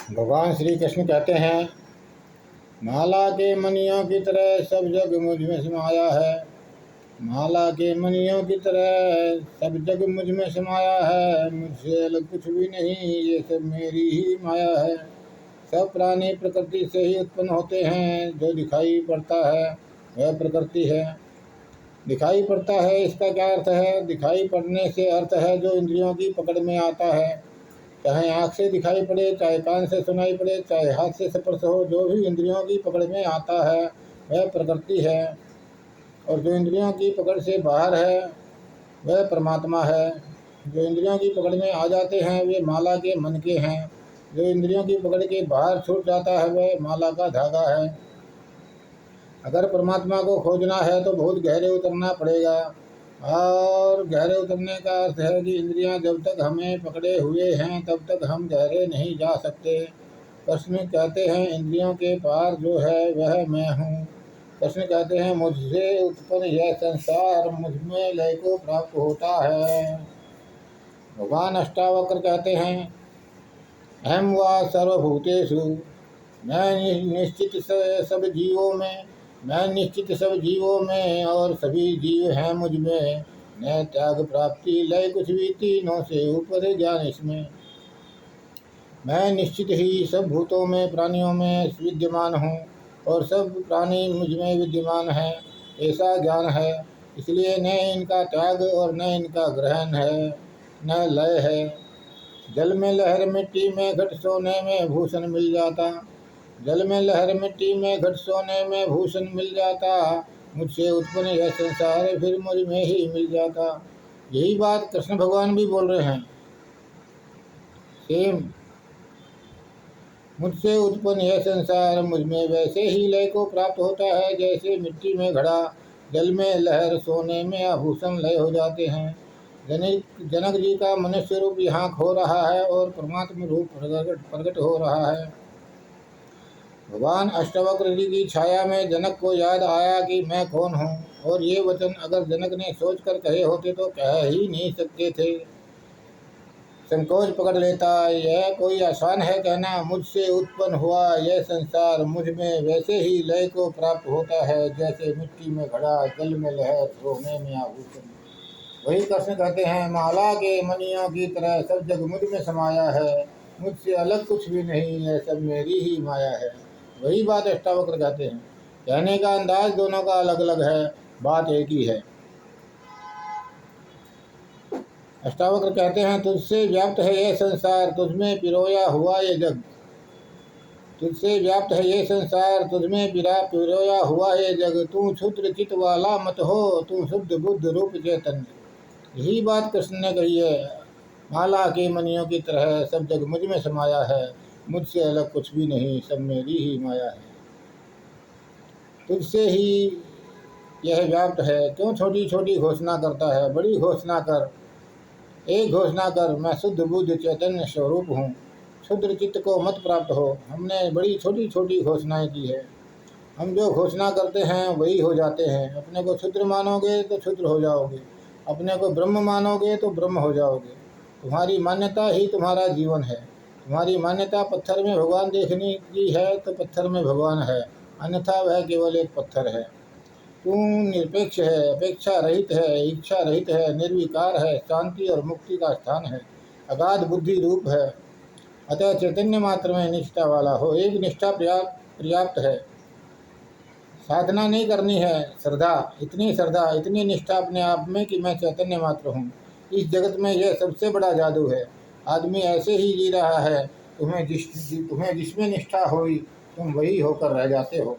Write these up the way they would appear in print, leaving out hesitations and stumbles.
भगवान श्री कृष्ण कहते हैं, माला के मणियों की तरह सब जग मुझ में समाया है। माला के मणियों की तरह सब जग मुझ में समाया है। मुझसे अलग कुछ भी नहीं, ये सब मेरी ही माया है। सब प्राणी प्रकृति से ही उत्पन्न होते हैं। जो दिखाई पड़ता है वह प्रकृति है। दिखाई पड़ता है, इसका क्या अर्थ है? दिखाई पड़ने से अर्थ है जो इंद्रियों की पकड़ में आता है। चाहे आँख से दिखाई पड़े, चाहे कान से सुनाई पड़े, चाहे हाथ से स्पर्श हो, जो भी इंद्रियों की पकड़ में आता है वह प्रकृति है। और जो इंद्रियों की पकड़ से बाहर है वह परमात्मा है। जो इंद्रियों की पकड़ में आ जाते हैं वे माला के मन के हैं। जो इंद्रियों की पकड़ के बाहर छूट जाता है वह माला का धागा है। अगर परमात्मा को खोजना है तो बहुत गहरे उतरना पड़ेगा। और गहरे उतरने का अर्थ है कि इंद्रियां जब तक हमें पकड़े हुए हैं तब तक हम गहरे नहीं जा सकते। कृष्ण कहते हैं, इंद्रियों के पार जो है वह मैं हूँ। कृष्ण कहते हैं, मुझसे उत्पन्न यह संसार मुझ में लय को प्राप्त होता है। भगवान अष्टावक्र कहते हैं, अहम वा सर्वभूतेषु, मैं निश्चित सब जीवों में, मैं निश्चित सब जीवों में और सभी जीव हैं मुझ में। न त्याग प्राप्ति लय कुछ भी, तीनों से ऊपर ज्ञान इसमें। मैं निश्चित ही सब भूतों में, प्राणियों में विद्यमान हूँ और सब प्राणी मुझ में विद्यमान हैं, ऐसा ज्ञान है। इसलिए न इनका त्याग और न इनका ग्रहण है, न लय है। जल में लहर मिट्टी में घट सोने में भूषण मिल जाता। जल में लहर मिट्टी में घट सोने में भूषण मिल जाता। मुझसे उत्पन्न यह संसार फिर मुझ में ही मिल जाता। यही बात कृष्ण भगवान भी बोल रहे हैं। सेम, मुझसे उत्पन्न यह संसार मुझ में वैसे ही लय को प्राप्त होता है जैसे मिट्टी में घड़ा, जल में लहर, सोने में आभूषण लय हो जाते हैं। जनक जी का मनुष्य रूप यहाँ खो रहा है और परमात्मा रूप प्रकट हो रहा है। भगवान अष्टावक्र जी की छाया में जनक को याद आया कि मैं कौन हूँ, और ये वचन अगर जनक ने सोचकर कहे होते तो कह ही नहीं सकते थे। संकोच पकड़ लेता। यह कोई आसान है कहना, मुझसे उत्पन्न हुआ यह संसार मुझ में वैसे ही लय को प्राप्त होता है जैसे मिट्टी में घड़ा, जल में लहर, सोने में आभूषण। वही कृष्ण कहते हैं, माला के मणियों की तरह सब जग मुझ में समाया है। मुझसे अलग कुछ भी नहीं, यह सब मेरी ही माया है। वही बात अष्टावक्र कहते हैं। कहने का अंदाज दोनों का अलग अलग है, बात एक ही है। अष्टावक्र कहते हैं, तुझसे व्याप्त है यह संसार, तुझमें पिरोया हुआ ये जग। तुझसे व्याप्त है ये संसार, तुझमें पिरोया हुआ ये जग। तू क्षुद्र चित वाला मत हो, तू शुद्ध बुद्ध रूप चैतन्य। यही बात कृष्ण ने कही है। माला के मणियों की तरह सब जग मुझ में समाया है। मुझसे अलग कुछ भी नहीं, सब मेरी ही माया है। तुझसे ही यह व्याप्त है, क्यों छोटी छोटी घोषणा करता है? बड़ी घोषणा कर, एक घोषणा कर, मैं शुद्ध बुद्ध चैतन्य स्वरूप हूँ। क्षुद्र चित्त को मत प्राप्त हो। हमने बड़ी छोटी छोटी घोषणाएं की है। हम जो घोषणा करते हैं वही हो जाते हैं। अपने को क्षुद्र मानोगे तो क्षुद्र हो जाओगे, अपने को ब्रह्म मानोगे तो ब्रह्म हो जाओगे। तुम्हारी मान्यता ही तुम्हारा जीवन है। तुम्हारी मान्यता पत्थर में भगवान देखने की है तो पत्थर में भगवान है, अन्यथा वह केवल एक पत्थर है। तू निरपेक्ष है, अपेक्षा रहित है, इच्छा रहित है, निर्विकार है, शांति और मुक्ति का स्थान है, अगाध बुद्धि रूप है। अतः चैतन्य मात्र में निष्ठा वाला हो। एक निष्ठा पर्याप्त है। साधना नहीं करनी है, श्रद्धा, इतनी निष्ठा अपने आप में कि मैं चैतन्य मात्र हूँ। इस जगत में यह सबसे बड़ा जादू है। आदमी ऐसे ही जी रहा है। तुम्हें जिसमें निष्ठा हुई तुम वही होकर रह जाते हो।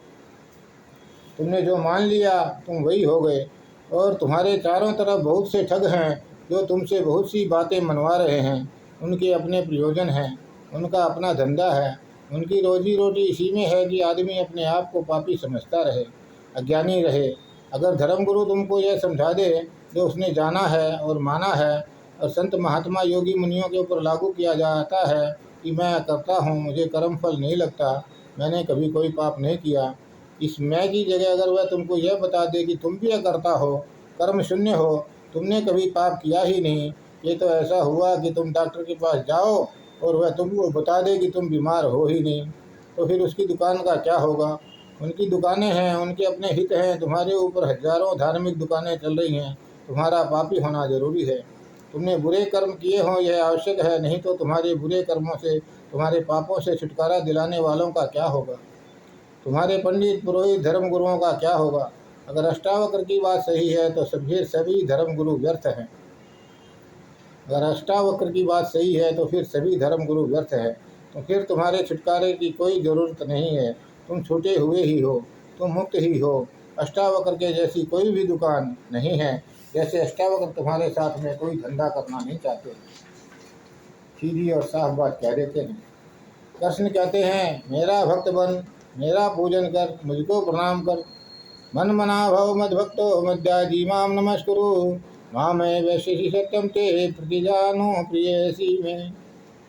तुमने जो मान लिया तुम वही हो गए। और तुम्हारे चारों तरफ बहुत से ठग हैं जो तुमसे बहुत सी बातें मनवा रहे हैं। उनके अपने प्रयोजन हैं, उनका अपना धंधा है। उनकी रोजी रोटी इसी में है कि आदमी अपने आप को पापी समझता रहे, अज्ञानी रहे। अगर धर्मगुरु तुमको यह समझा दे जो उसने जाना है और माना है और संत महात्मा योगी मुनियों के ऊपर लागू किया जाता है कि मैं करता हूँ, मुझे कर्म फल नहीं लगता, मैंने कभी कोई पाप नहीं किया, इस मैं की जगह अगर वह तुमको यह बता दे कि तुम भी करता हो, कर्म शून्य हो, तुमने कभी पाप किया ही नहीं, ये तो ऐसा हुआ कि तुम डॉक्टर के पास जाओ और वह तुमको बता दे कि तुम बीमार हो ही नहीं, तो फिर उसकी दुकान का क्या होगा। उनकी दुकानें हैं, उनके अपने हित हैं, तुम्हारे ऊपर हजारों धार्मिक दुकानें चल रही हैं, तुम्हारा पापी होना जरूरी है। तुमने बुरे कर्म किए हों यह आवश्यक है, नहीं तो तुम्हारे बुरे कर्मों से, तुम्हारे पापों से छुटकारा दिलाने वालों का क्या होगा। तुम्हारे पंडित पुरोहित धर्म गुरुओं का क्या होगा। अगर अष्टावक्र की बात सही है तो सभी धर्म गुरु व्यर्थ हैं। अगर अष्टावक्र की बात सही है तो फिर सभी धर्म गुरु व्यर्थ है। तो फिर तुम्हारे छुटकारे की कोई ज़रूरत नहीं है। तुम छूटे हुए ही हो, तुम मुक्त ही हो। अष्टावक्र के जैसी कोई भी दुकान नहीं है। जैसे अष्टावक्र तुम्हारे साथ में कोई धंधा करना नहीं चाहते, सीधी और साफ बात कह देते हैं। कृष्ण कहते हैं, मेरा भक्त बन, मेरा पूजन कर, मुझको प्रणाम कर। मन मना भव मद भक्तो मद्याजी माम नमस्कुरु। मामे वैश्यसी सत्यम ते प्रतिजानो प्रियसी में।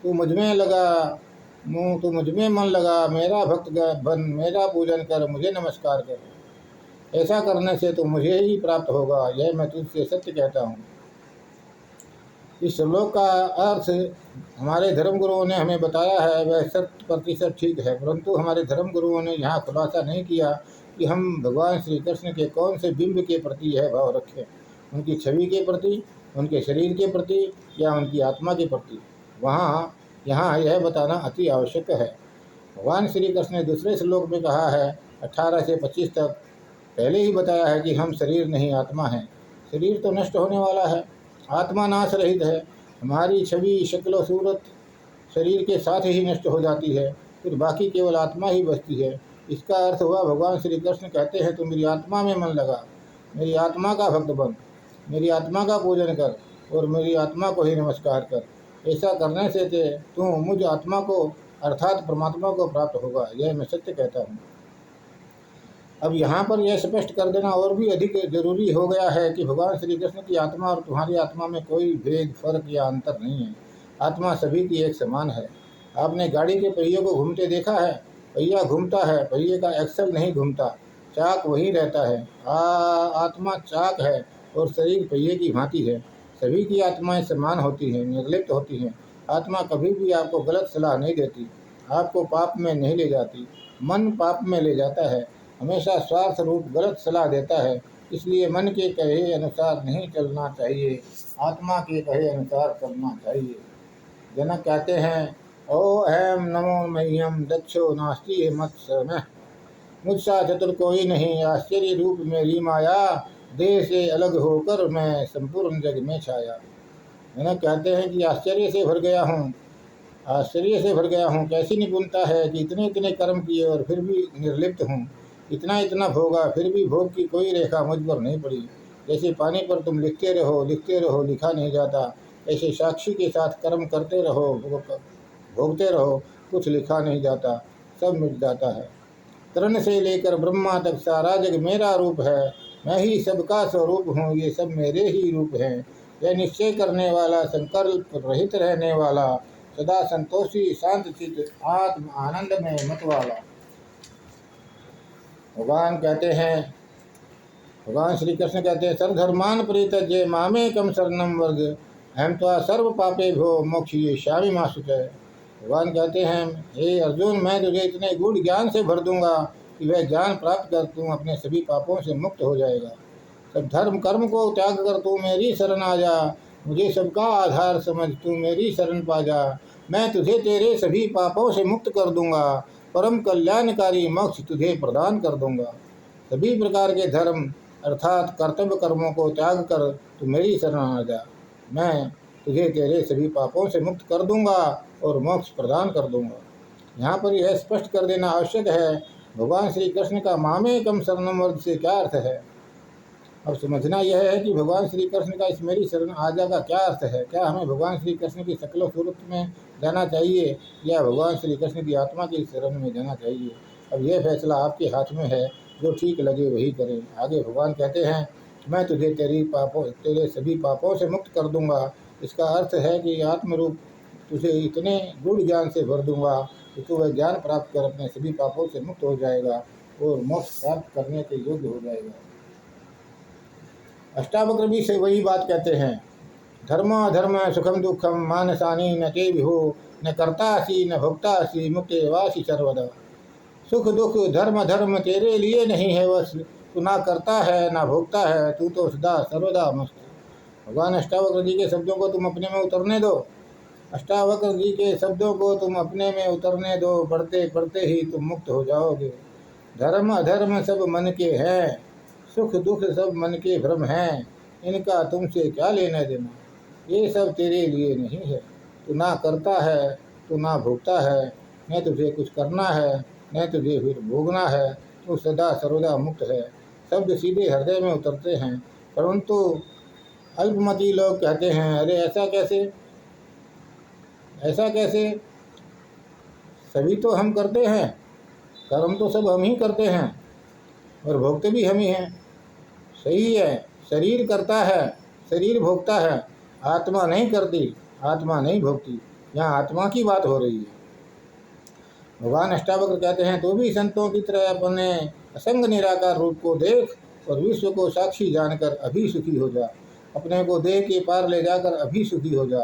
तू मुझ में लगा तू मुझ में मन लगा, मेरा भक्त बन, मेरा पूजन कर, मुझे नमस्कार कर। ऐसा करने से तो मुझे ही प्राप्त होगा, यह मैं तुझसे सत्य कहता हूँ। इस श्लोक का अर्थ हमारे धर्म गुरुओं ने हमें बताया है, वह 100% ठीक है, परंतु हमारे धर्म गुरुओं ने यहाँ खुलासा नहीं किया कि हम भगवान श्री कृष्ण के कौन से बिंब के प्रति यह भाव रखें, उनकी छवि के प्रति, उनके शरीर के प्रति, या उनकी आत्मा के प्रति। यहाँ यह बताना अति आवश्यक है। भगवान श्री कृष्ण ने दूसरे श्लोक में कहा है 18 से 25 तक, पहले ही बताया है कि हम शरीर नहीं आत्मा हैं। शरीर तो नष्ट होने वाला है, आत्मा नाश रहित है। हमारी छवि शक्ल सूरत शरीर के साथ ही नष्ट हो जाती है, फिर बाकी केवल आत्मा ही बचती है। इसका अर्थ हुआ भगवान श्री कृष्ण कहते हैं, तुम मेरी आत्मा में मन लगा, मेरी आत्मा का भक्त बन, मेरी आत्मा का पूजन कर और मेरी आत्मा को ही नमस्कार कर। ऐसा करने से तू मुझ आत्मा को अर्थात परमात्मा को प्राप्त होगा, यह मैं सत्य कहता हूँ। अब यहाँ पर यह स्पष्ट कर देना और भी अधिक जरूरी हो गया है कि भगवान श्री कृष्ण की आत्मा और तुम्हारी आत्मा में कोई भेद, फर्क या अंतर नहीं है। आत्मा सभी की एक समान है। आपने गाड़ी के पहिए को घूमते देखा है? पहिया घूमता है, पहिए का एक्सल नहीं घूमता, चाक वही रहता है। आत्मा चाक है और शरीर पहिए की भांति है। सभी की आत्माएं समान होती हैं, निर्लिप्त होती हैं। आत्मा कभी भी आपको गलत सलाह नहीं देती, आपको पाप में नहीं ले जाती। मन पाप में ले जाता है, हमेशा स्वार्थ रूप गलत सलाह देता है। इसलिए मन के कहे अनुसार नहीं चलना चाहिए, आत्मा के कहे अनुसार चलना चाहिए। जनक कहते हैं, ओ अहम नमो मह्यम दक्षो नास्ति मत में। मुझसा चतुर कोई नहीं, आश्चर्य रूप मेरी माया, देह से अलग होकर मैं संपूर्ण जग में छाया। जनक कहते हैं कि आश्चर्य से भर गया हूँ। कैसी निपुणता है कि इतने इतने कर्म किए और फिर भी निर्लिप्त हूँ। इतना इतना भोगा, फिर भी भोग की कोई रेखा मुझ पर नहीं पड़ी। जैसे पानी पर तुम लिखते रहो, लिखा नहीं जाता, ऐसे साक्षी के साथ कर्म करते रहो, भोगते रहो, कुछ लिखा नहीं जाता, सब मिट जाता है। तृण से लेकर ब्रह्मा तक सारा जग मेरा रूप है। मैं ही सबका स्वरूप हूँ, ये सब मेरे ही रूप हैं। यह निश्चय करने वाला, संकल्प रहित रहने वाला, सदा संतोषी शांत चित्त, आत्म आनंद में मत वाला। भगवान श्री कृष्ण कहते हैं, सर्वधर्मान परित्यज्य मामेकं शरणं व्रज, अहं त्वा सर्व पापे भो मोक्षयिष्यामि मा शुचः। भगवान कहते हैं, हे अर्जुन, मैं तुझे इतने गूढ़ ज्ञान से भर दूंगा कि वह ज्ञान प्राप्त कर तू अपने सभी पापों से मुक्त हो जाएगा। सब धर्म कर्म को त्याग कर तू मेरी शरण आ जा, मुझे सबका आधार समझ तू मेरी शरण पा जा। मैं तुझे तेरे सभी पापों से मुक्त कर दूंगा, परम कल्याणकारी मोक्ष तुझे प्रदान कर दूंगा। सभी प्रकार के धर्म अर्थात कर्तव्य कर्मों को त्याग कर तू मेरी शरण आ जा, मैं तुझे तेरे सभी पापों से मुक्त कर दूंगा और मोक्ष प्रदान कर दूंगा। यहाँ पर यह स्पष्ट कर देना आवश्यक है, भगवान श्री कृष्ण का मामेकं शरणं व्रज से क्या अर्थ है। अब समझना यह है कि भगवान श्री कृष्ण का इस मेरी शरण आ जा का क्या अर्थ है। क्या हमें भगवान श्री कृष्ण की शक्ल सूरत में जाना चाहिए या भगवान श्री कृष्ण की आत्मा की शरण में जाना चाहिए। अब यह फैसला आपके हाथ में है, जो ठीक लगे वही करें। आगे भगवान कहते हैं, मैं तुझे तेरे सभी पापों से मुक्त कर दूंगा। इसका अर्थ है कि आत्मरूप तुझे इतने गूढ़ ज्ञान से भर दूंगा कि तू वह ज्ञान प्राप्त कर अपने सभी पापों से मुक्त हो जाएगा और मोक्ष प्राप्त करने के योग्य हो जाएगा। अष्टावक्र भी से वही बात कहते हैं, धर्म अधर्म सुखम दुखम मानसानी न ते विहो न कर्तासी न भोक्तासी मुक्तेवासी सर्वदा। सुख दुख धर्म धर्म तेरे लिए नहीं है बस, तू ना करता है ना भोगता है, तू तो सदा सर्वदा मस्त। भगवान अष्टावक्र जी के शब्दों को तुम अपने में उतरने दो, अष्टावक्र जी के शब्दों को तुम अपने में उतरने दो, पढ़ते पढ़ते ही तुम मुक्त हो जाओगे। धर्म अधर्म सब मन के हैं, सुख दुख सब मन के भ्रम हैं, इनका तुमसे क्या लेना देना, ये सब तेरे लिए नहीं है। तू ना करता है तू ना भोगता है, न तुझे कुछ करना है न तुझे फिर भोगना है, तू सदा सर्वदा मुक्त है। शब्द सीधे हृदय में उतरते हैं, परंतु अल्पमति लोग कहते हैं अरे ऐसा कैसे, ऐसा कैसे, सभी तो हम करते हैं, कर्म तो सब हम ही करते हैं और भोगते भी हम ही हैं। सही है, शरीर करता है, शरीर भोगता है, आत्मा नहीं करती, आत्मा नहीं भोगती। यहाँ आत्मा की बात हो रही है। भगवान अष्टावक्र कहते हैं तो भी संतों की तरह अपने असंग निराकार रूप को देख और विश्व को साक्षी जानकर अभी सुखी हो जा। अपने को देह के पार ले जाकर अभी सुखी हो जा।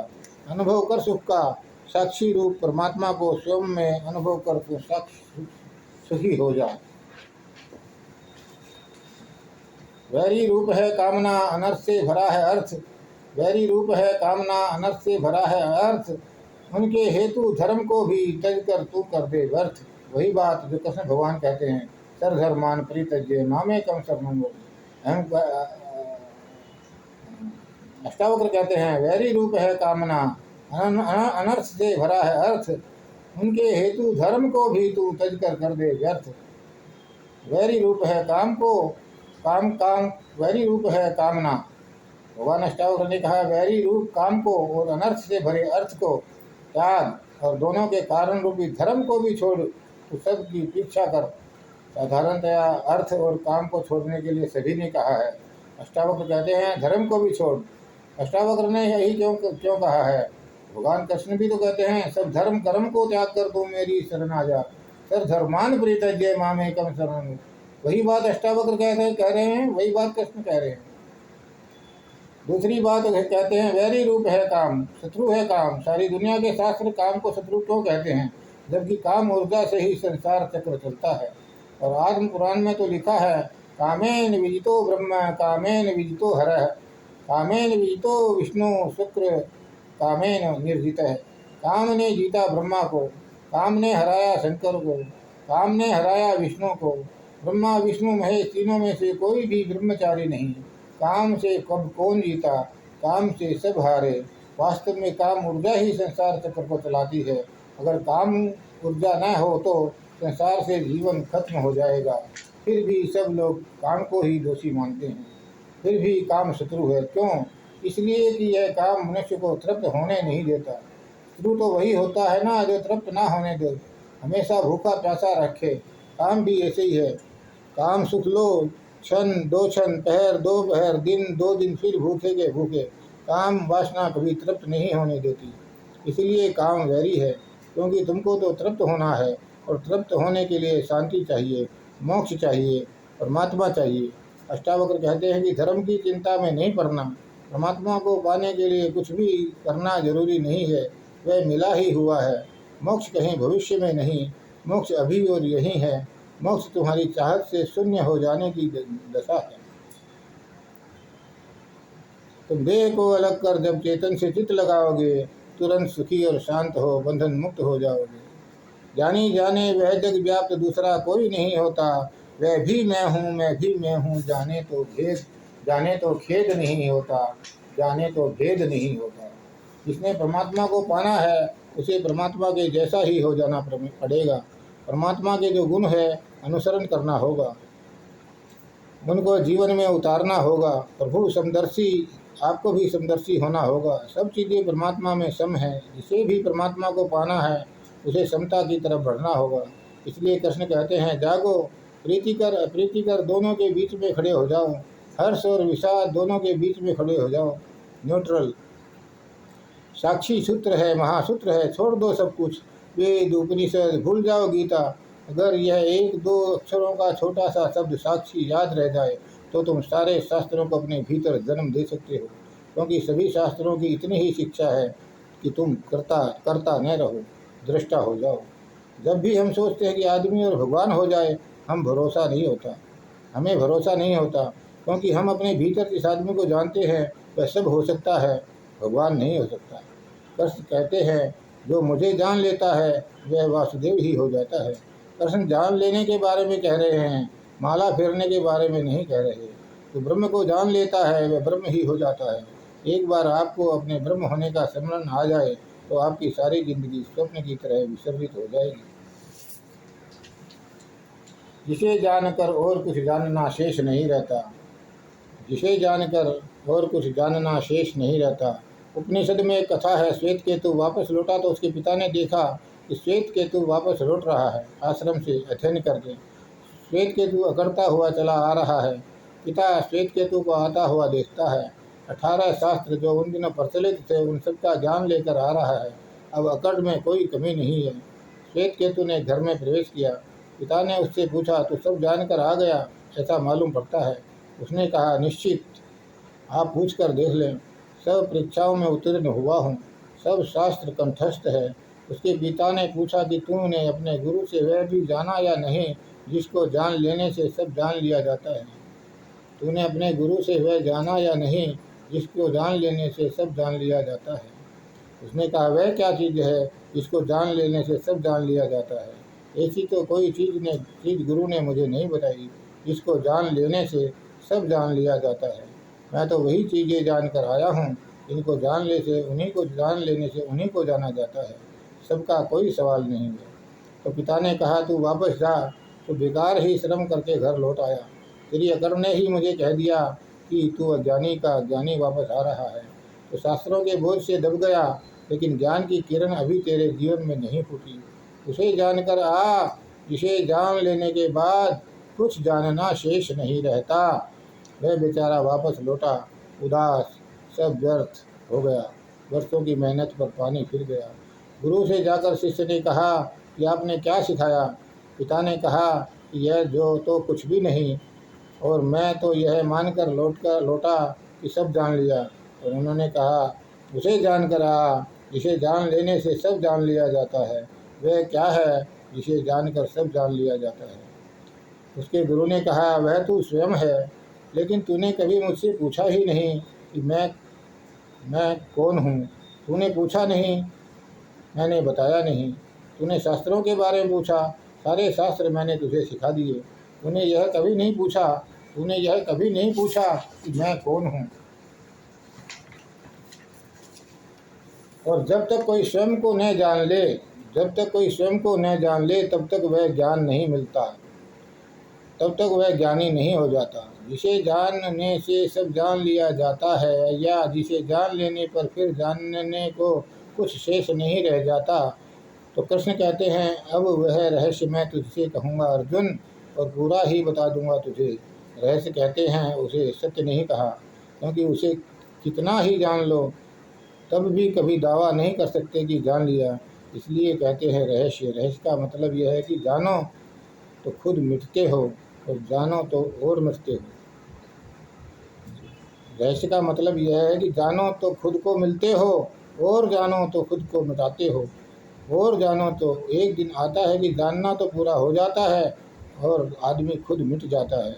अनुभव कर सुख का, साक्षी रूप परमात्मा को स्वयं में अनुभव कर तो साक्षी सुखी हो जा। वैरी रूप है कामना अनर्थ से भरा है अर्थ, वैरी रूप है कामना अनर्थ से भरा है अर्थ, उनके हेतु धर्म को भी त्यज कर तू कर दे व्यर्थ। वही बात जो कृष्ण भगवान कहते हैं, सर्वधर्मान परित्यज्य मामे कम शरणं व्रज। अष्टावक्र कहते हैं वैरी रूप है कामना अनर्थ से भरा है अर्थ, उनके हेतु धर्म को भी तू त्यज कर दे व्यर्थ। वैरी रूप है काम को काम वैरी रूप है कामना। भगवान अष्टावक्र ने कहा वैरी रूप काम को और अनर्थ से भरे अर्थ को त्याग और दोनों के कारण रूपी धर्म को भी छोड़ तो सब की पीछा कर। साधारणतया अर्थ और काम को छोड़ने के लिए सभी ने कहा है, अष्टावक्र कहते हैं धर्म को भी छोड़। अष्टावक्र ने यही क्यों कहा है? भगवान कृष्ण भी तो कहते हैं सब धर्म कर्म को त्याग कर तू मेरी शरण आ जा, सर्वधर्मान परित्यज्य मामेकं शरणं। वही बात अष्टावक्र कह रहे हैं, वही बात कृष्ण कह रहे हैं। दूसरी बात कहते हैं वैरी रूप है काम, शत्रु है काम। सारी दुनिया के शास्त्र काम को शत्रु क्यों कहते हैं, जबकि काम ऊर्जा से ही संसार चक्र चलता है। और आत्म पुराण में तो लिखा है कामेन विजितो ब्रह्म कामेन विजितो हरः, कामेन विजितो विष्णु शुक्र कामेन निर्जित है। काम ने जीता ब्रह्मा को, काम ने हराया शंकर को, काम ने हराया विष्णु को। ब्रह्मा विष्णु महेश तीनों में से कोई भी ब्रह्मचारी नहीं। काम से कब कौन जीता, काम से सब हारे। वास्तव में काम ऊर्जा ही संसार चक्र को चलाती है। अगर काम ऊर्जा न हो तो संसार से जीवन खत्म हो जाएगा। फिर भी सब लोग काम को ही दोषी मानते हैं। फिर भी काम शत्रु है, क्यों? इसलिए कि यह काम मनुष्य को तृप्त होने नहीं देता। शत्रु तो वही होता है ना जो तृप्त ना होने दे, हमेशा भूखा प्यासा रखे। काम भी ऐसे ही है। काम सुख लो क्षण दो क्षण, पहर दो पहर, दिन दो दिन, फिर भूखे के भूखे। काम वासना कभी तृप्त नहीं होने देती। इसलिए काम वैरी है, क्योंकि तुमको तो तृप्त होना है और तृप्त होने के लिए शांति चाहिए, मोक्ष चाहिए, परमात्मा चाहिए। अष्टावक्र कहते हैं कि धर्म की चिंता में नहीं पड़ना। परमात्मा को पाने के लिए कुछ भी करना जरूरी नहीं है, वह मिला ही हुआ है। मोक्ष कहीं भविष्य में नहीं, मोक्ष अभी और यही है। मोक्ष तुम्हारी चाहत से शून्य हो जाने की दशा है। तुम देह को अलग कर जब चेतन से चित्त लगाओगे, तुरंत सुखी और शांत हो बंधन मुक्त हो जाओगे। जानी जाने वह जग व्याप्त दूसरा कोई नहीं होता, वह भी मैं हूँ मैं भी मैं हूँ, जाने तो खेद नहीं होता, जाने तो भेद नहीं होता। जिसने परमात्मा को पाना है उसे परमात्मा के जैसा ही हो जाना पड़ेगा। परमात्मा के जो गुण है अनुसरण करना होगा, उनको जीवन में उतारना होगा। प्रभु समदर्शी, आपको भी समदर्शी होना होगा। सब चीज़ें परमात्मा में सम है। जिसे भी परमात्मा को पाना है उसे समता की तरफ बढ़ना होगा। इसलिए कृष्ण कहते हैं जागो, प्रीतिकर अप्रीतिकर दोनों के बीच में खड़े हो जाओ, हर्ष और विषाद दोनों के बीच में खड़े हो जाओ। न्यूट्रल साक्षी सूत्र है, महासूत्र है। छोड़ दो सब कुछ, वेद उपनिषद भूल जाओ गीता। अगर यह एक दो अक्षरों का छोटा सा शब्द साक्षी याद रह जाए तो तुम सारे शास्त्रों को अपने भीतर जन्म दे सकते हो, क्योंकि सभी शास्त्रों की इतनी ही शिक्षा है कि तुम करता न रहो, दृष्टा हो जाओ। जब भी हम सोचते हैं कि आदमी और भगवान हो जाए, हमें भरोसा नहीं होता, क्योंकि हम अपने भीतर जिस आदमी को जानते हैं वह सब हो सकता है, भगवान नहीं हो सकता। कृष्ण कहते हैं, जो मुझे जान लेता है वह वासुदेव ही हो जाता है। कृष्ण जान लेने के बारे में कह रहे हैं, माला फेरने के बारे में नहीं कह रहे। तो ब्रह्म को जान लेता है वह ब्रह्म ही हो जाता है। एक बार आपको अपने ब्रह्म होने का स्मरण आ जाए तो आपकी सारी जिंदगी स्वप्न की तरह विसर्जित हो जाएगी। जिसे जानकर और कुछ जानना शेष नहीं रहता, उपनिषद में एक कथा है, श्वेत केतु वापस लौटा तो उसके पिता ने देखा कि श्वेत केतु वापस लौट रहा है आश्रम से अध्ययन करके। श्वेत केतु अकड़ता हुआ चला आ रहा है। पिता श्वेत केतु को आता हुआ देखता है। 18 शास्त्र जो उन दिनों प्रचलित थे उन सबका ज्ञान लेकर आ रहा है। अब अकड़ में कोई कमी नहीं है। श्वेत केतु ने घर में प्रवेश किया। पिता ने उससे पूछा, तू सब जानकर आ गया, ऐसा मालूम पड़ता है। उसने कहा, निश्चित, आप पूछ कर देख लें। सब परीक्षाओं में उत्तीर्ण हुआ हूँ, सब शास्त्र कंठस्थ है। उसके पिता ने पूछा कि तूने अपने गुरु से वह भी जाना या नहीं जिसको जान लेने से सब जान लिया जाता है। तूने अपने गुरु से वह जाना या नहीं जिसको जान लेने से सब जान लिया जाता है। उसने कहा, वह क्या चीज़ है जिसको जान लेने से सब जान लिया जाता है? ऐसी तो कोई चीज़ गुरु ने मुझे नहीं बताई जिसको जान लेने से सब जान लिया जाता है। मैं तो वही चीज़ें जान कर आया हूँ जिनको जान लेने से उन्हीं को जाना जाता है। सबका कोई सवाल नहीं है। तो पिता ने कहा, तू वापस जा। तो बेकार ही श्रम करके घर लौट आया। तेरी अकड़ ने ही मुझे कह दिया कि तू अज्ञानी का ज्ञानी वापस आ रहा है। तो शास्त्रों के बोझ से दब गया, लेकिन ज्ञान की किरण अभी तेरे जीवन में नहीं फूटी। उसे जानकर आ जिसे जान लेने के बाद कुछ जानना शेष नहीं रहता। वह बेचारा वापस लौटा उदास, सब व्यर्थ हो गया। वर्षों की मेहनत पर पानी फिर गया। गुरु से जाकर शिष्य ने कहा कि आपने क्या सिखाया? पिता ने कहा कि यह जो तो कुछ भी नहीं, और मैं तो यह मानकर लौटा कि सब जान लिया। और उन्होंने कहा, उसे जानकर आ जिसे जान लेने से सब जान लिया जाता है। वह क्या है जिसे जानकर सब जान लिया जाता है? उसके गुरु ने कहा, वह तू स्वयं है, लेकिन तूने कभी मुझसे पूछा ही नहीं कि मैं कौन हूँ। तूने पूछा नहीं, मैंने बताया नहीं। तूने शास्त्रों के बारे में पूछा, सारे शास्त्र मैंने तुझे सिखा दिए। तूने यह कभी नहीं पूछा कि मैं कौन हूँ। और जब तक कोई स्वयं को न जान ले तब तक वह ज्ञान नहीं मिलता, तब तक वह ज्ञानी नहीं हो जाता। जिसे जानने से सब जान लिया जाता है, या जिसे जान लेने पर फिर जानने को कुछ शेष नहीं रह जाता। तो कृष्ण कहते हैं, अब वह रहस्य मैं तुझसे कहूँगा अर्जुन, और पूरा ही बता दूंगा तुझे। रहस्य कहते हैं उसे सत्य नहीं कहा, क्योंकि उसे कितना ही जान लो तब भी कभी दावा नहीं कर सकते कि जान लिया। इसलिए कहते हैं रहस्य। रहस्य का मतलब यह है कि जानो तो खुद मिटते हो और जानो तो और मिटते हो। रहस्य का मतलब यह है कि जानो तो खुद को मिलते हो और जानो तो खुद को मिटाते हो। और जानो तो एक दिन आता है कि जानना तो पूरा हो जाता है और आदमी खुद मिट जाता है,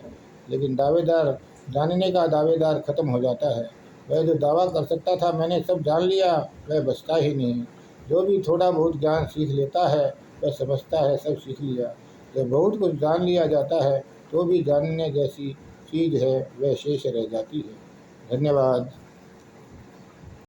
लेकिन जानने का दावेदार खत्म हो जाता है। वह जो दावा कर सकता था मैंने सब जान लिया, वह बचता ही नहीं। जो भी थोड़ा बहुत ज्ञान सीख लेता है वह समझता है सब सीख लिया। जब बहुत कुछ जान लिया जाता है तो भी जानने जैसी चीज़ है वह शेष रह जाती है। धन्यवाद।